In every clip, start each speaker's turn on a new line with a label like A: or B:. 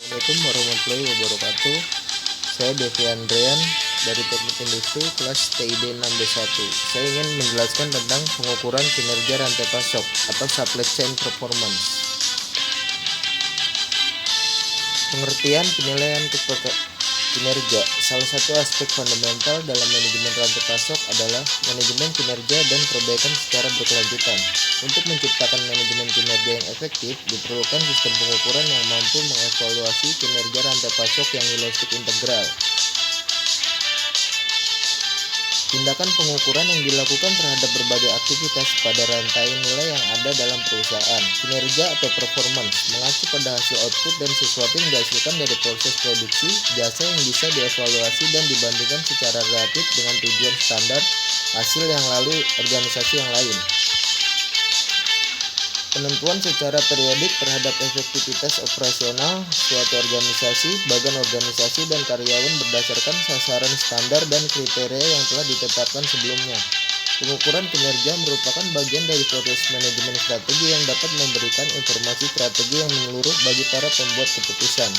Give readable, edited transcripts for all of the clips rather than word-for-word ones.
A: Assalamualaikum warahmatullahi wabarakatuh. Saya Devi Andrian dari Teknik Industri kelas TID 6B1. Saya ingin menjelaskan tentang pengukuran kinerja rantai pasok atau supply chain performance. Pengertian penilaian kinerja. Salah satu aspek fundamental dalam manajemen rantai pasok adalah manajemen kinerja dan perbaikan secara berkelanjutan. Untuk menciptakan manajemen kinerja yang efektif, diperlukan sistem pengukuran yang mampu mengevaluasi kinerja rantai pasok yang holistik integral. Tindakan pengukuran yang dilakukan terhadap berbagai aktivitas pada rantai nilai yang ada dalam perusahaan. Kinerja atau performance mengacu pada hasil output dan sesuatu yang dihasilkan dari proses produksi, jasa yang bisa dievaluasi dan dibandingkan secara relatif dengan tujuan standar hasil yang lalu organisasi yang lain. Penentuan secara periodik terhadap efektivitas operasional suatu organisasi, bagian organisasi, dan karyawan berdasarkan sasaran standar dan kriteria yang telah ditetapkan sebelumnya. Pengukuran kinerja merupakan bagian dari proses manajemen strategi yang dapat memberikan informasi strategi yang menyeluruh bagi para pembuat keputusan.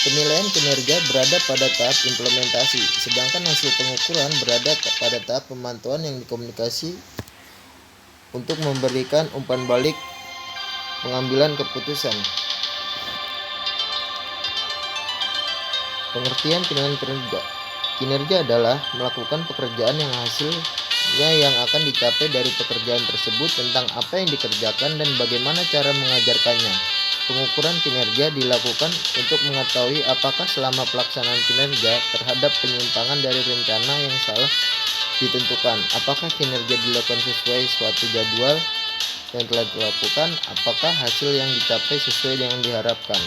A: Penilaian kinerja berada pada tahap implementasi, sedangkan hasil pengukuran berada pada tahap pemantauan yang dikomunikasi untuk memberikan umpan balik pengambilan keputusan. Pengertian penilaian kinerja. Kinerja adalah melakukan pekerjaan yang hasilnya yang akan dicapai dari pekerjaan tersebut, tentang apa yang dikerjakan dan bagaimana cara mengajarkannya. Pengukuran kinerja dilakukan untuk mengetahui apakah selama pelaksanaan kinerja terhadap penyimpangan dari rencana yang salah ditentukan, apakah kinerja dilakukan sesuai suatu jadwal yang telah dilakukan, apakah hasil yang dicapai sesuai dengan diharapkan.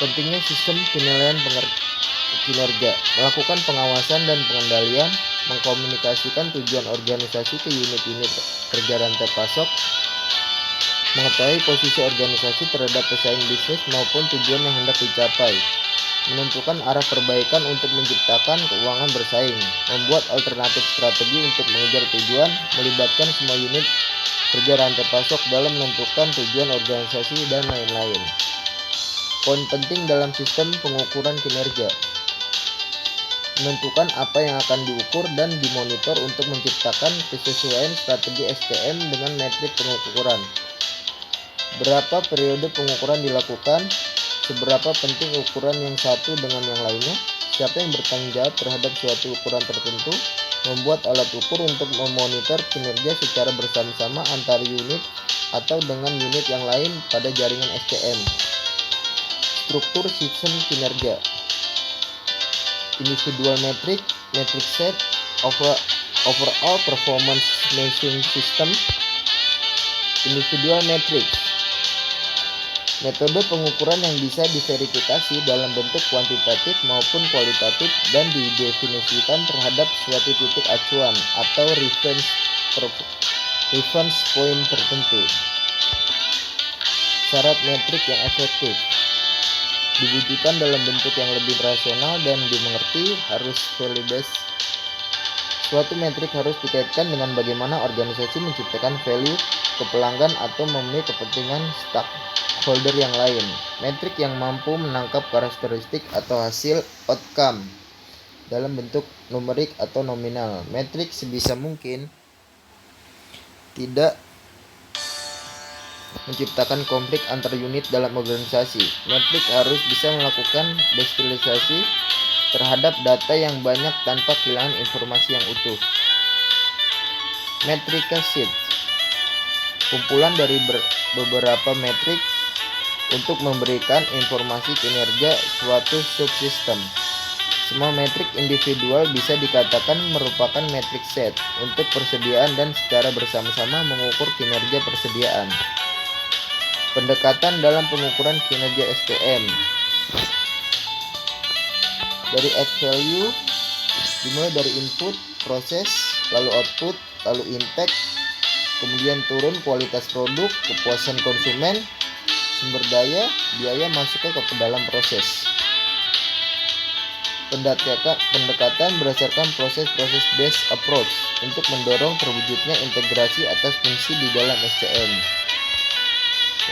A: Pentingnya sistem penilaian kinerja. Melakukan pengawasan dan pengendalian, mengkomunikasikan tujuan organisasi ke unit-unit kerja rantai pasok, mengetahui posisi organisasi terhadap pesaing bisnis maupun tujuan yang hendak dicapai, menentukan arah perbaikan untuk menciptakan keuangan bersaing, membuat alternatif strategi untuk mengejar tujuan, melibatkan semua unit kerja rantai pasok dalam menentukan tujuan organisasi, dan lain-lain. Poin penting dalam sistem pengukuran kinerja: menentukan apa yang akan diukur dan dimonitor untuk menciptakan kesesuaian strategi STM dengan metrik pengukuran. Berapa periode pengukuran dilakukan? Seberapa penting ukuran yang satu dengan yang lainnya? Siapa yang bertanggung jawab terhadap suatu ukuran tertentu? Membuat alat ukur untuk memonitor kinerja secara bersama-sama antar unit atau dengan unit yang lain pada jaringan SCM. Struktur sistem kinerja: individual metric set, overall performance measuring system. Individual metric, metode pengukuran yang bisa diverifikasi dalam bentuk kuantitatif maupun kualitatif dan didefinisikan terhadap suatu titik acuan atau reference point tertentu. Syarat metrik yang efektif diwujudkan dalam bentuk yang lebih rasional dan dimengerti, harus value based. Suatu metrik harus dikaitkan dengan bagaimana organisasi menciptakan value ke pelanggan atau memenuhi kepentingan stakeholder yang lain. Metrik yang mampu menangkap karakteristik atau hasil outcome dalam bentuk numerik atau nominal. Metrik sebisa mungkin tidak menciptakan konflik antar unit dalam organisasi. Metrik harus bisa melakukan destilisasi terhadap data yang banyak tanpa kehilangan informasi yang utuh. Metrika sheet, kumpulan dari beberapa metrik untuk memberikan informasi kinerja suatu subsistem. Semua metrik individual bisa dikatakan merupakan metrik set untuk persediaan dan secara bersama-sama mengukur kinerja persediaan. Pendekatan dalam pengukuran kinerja STM: dari add value, dimulai dari input, proses, lalu output, lalu impact, kemudian turun kualitas produk, kepuasan konsumen, sumber daya, biaya masuk ke dalam proses. Pendekatan berdasarkan proses-proses based approach untuk mendorong terwujudnya integrasi atas fungsi di dalam SCM.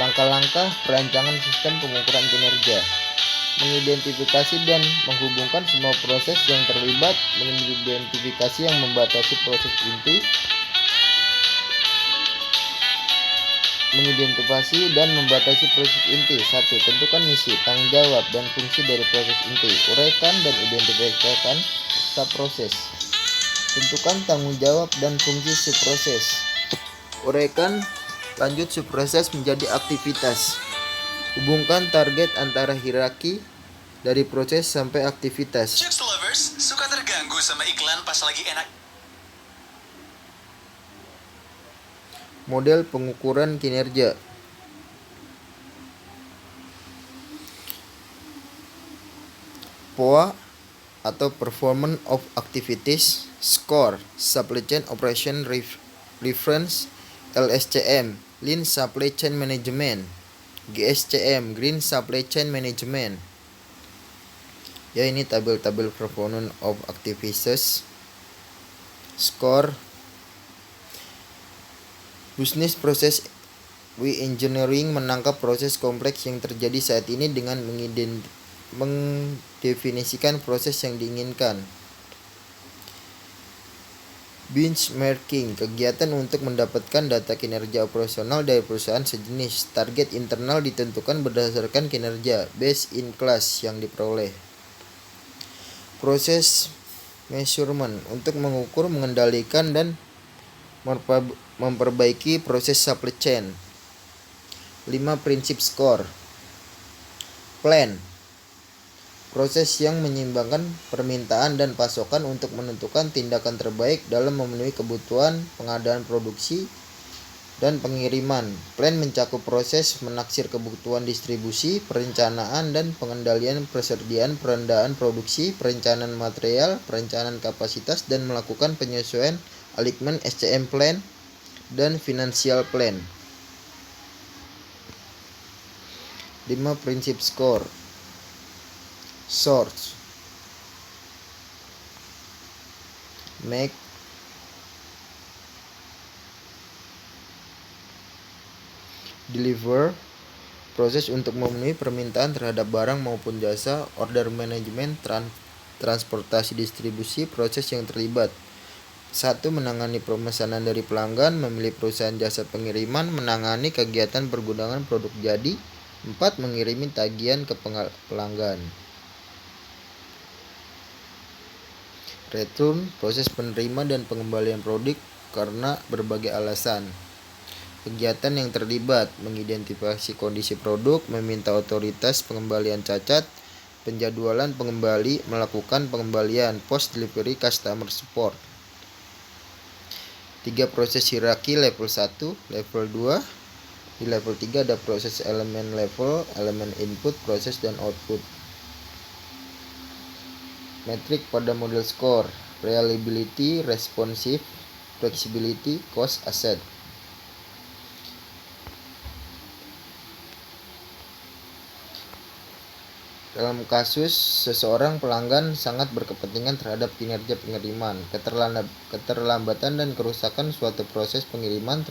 A: Langkah-langkah perancangan sistem pengukuran kinerja. Mengidentifikasi dan menghubungkan semua proses yang terlibat. Mengidentifikasi yang membatasi proses inti. Mengidentifikasi dan membatasi proses inti. 1. Tentukan misi, tanggung jawab, dan fungsi dari proses inti. Uraikan dan identifikasikan subproses. Tentukan tanggung jawab dan fungsi subproses. Uraikan lanjut subproses menjadi aktivitas. Hubungkan target antara hierarki dari proses sampai aktivitas.
B: Chips lovers suka terganggu sama iklan pas lagi enak.
A: Model pengukuran kinerja. POA atau Performance of Activities, SCORE, Supply Chain Operation Reference, LSCM, Lean Supply Chain Management, GSCM, Green Supply Chain Management. Ya, ini tabel-tabel Performance of Activities. SCORE, Business Process Engineering menangkap proses kompleks yang terjadi saat ini dengan mendefinisikan proses yang diinginkan. Benchmarking, kegiatan untuk mendapatkan data kinerja operasional dari perusahaan sejenis. Target internal ditentukan berdasarkan kinerja best in class yang diperoleh. Proses measurement, untuk mengukur, mengendalikan, dan memperbaiki proses supply chain. 5 prinsip SCORE. Plan, proses yang menyeimbangkan permintaan dan pasokan untuk menentukan tindakan terbaik dalam memenuhi kebutuhan pengadaan produksi dan pengiriman. Plan mencakup proses menaksir kebutuhan distribusi, perencanaan dan pengendalian persediaan pengadaan produksi, perencanaan material, perencanaan kapasitas, dan melakukan penyesuaian alignment SCM plan dan financial plan. 5 prinsip SCORE. Source, make, deliver, proses untuk memenuhi permintaan terhadap barang maupun jasa, order management, transportasi distribusi, proses yang terlibat. 1. Menangani pemesanan dari pelanggan, memilih perusahaan jasa pengiriman, menangani kegiatan pergudangan produk jadi. 4. Mengirimi tagihan ke pelanggan. Return, proses penerima dan pengembalian produk karena berbagai alasan. Kegiatan yang terlibat, mengidentifikasi kondisi produk, meminta otoritas pengembalian cacat, penjadwalan pengembali, melakukan pengembalian, post delivery customer support. 3. Proses hierarki level 1, level 2. Di level 3 ada proses elemen level, elemen input, proses dan output. Metrik pada model SCORE: reliability, responsive, flexibility, cost, asset. Dalam kasus seseorang pelanggan sangat berkepentingan terhadap kinerja pengiriman, keterlambatan dan kerusakan suatu proses pengiriman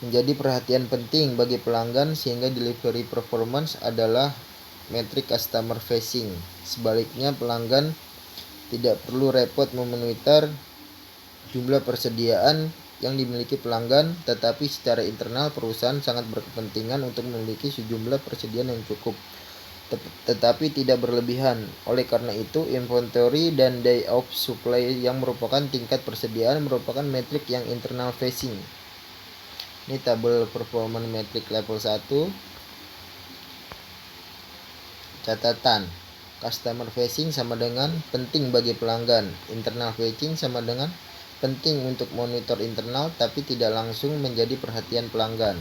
A: menjadi perhatian penting bagi pelanggan sehingga delivery performance adalah metrik customer facing. Sebaliknya, pelanggan tidak perlu repot memonitor jumlah persediaan yang dimiliki pelanggan, tetapi secara internal perusahaan sangat berkepentingan untuk memiliki sejumlah persediaan yang cukup, tetapi tidak berlebihan. Oleh karena itu, inventory dan day of supply yang merupakan tingkat persediaan merupakan metrik yang internal facing. Ini tabel performance metrik level 1. Catatan: customer facing sama dengan penting bagi pelanggan, internal facing sama dengan penting untuk monitor internal tapi tidak langsung menjadi perhatian pelanggan.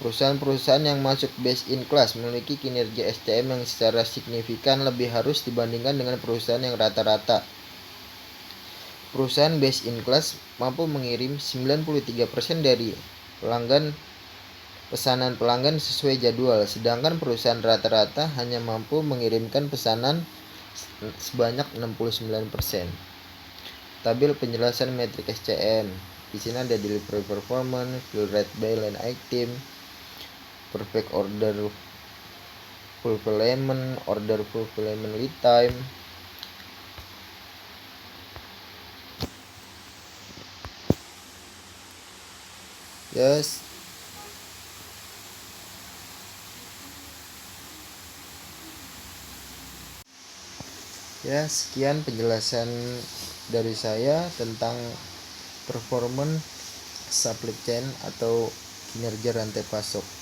A: Perusahaan-perusahaan yang masuk best in class memiliki kinerja SCM yang secara signifikan lebih harus dibandingkan dengan perusahaan yang rata-rata. Perusahaan best in class mampu mengirim 93% dari pesanan pelanggan sesuai jadwal, sedangkan perusahaan rata-rata hanya mampu mengirimkan pesanan sebanyak 69%. Tabel penjelasan metrik SCM. Di sini ada delivery performance, fill rate by line item, perfect order fulfillment, order fulfillment lead time. Yes. Ya, sekian penjelasan dari saya tentang performance supply chain atau kinerja rantai pasok.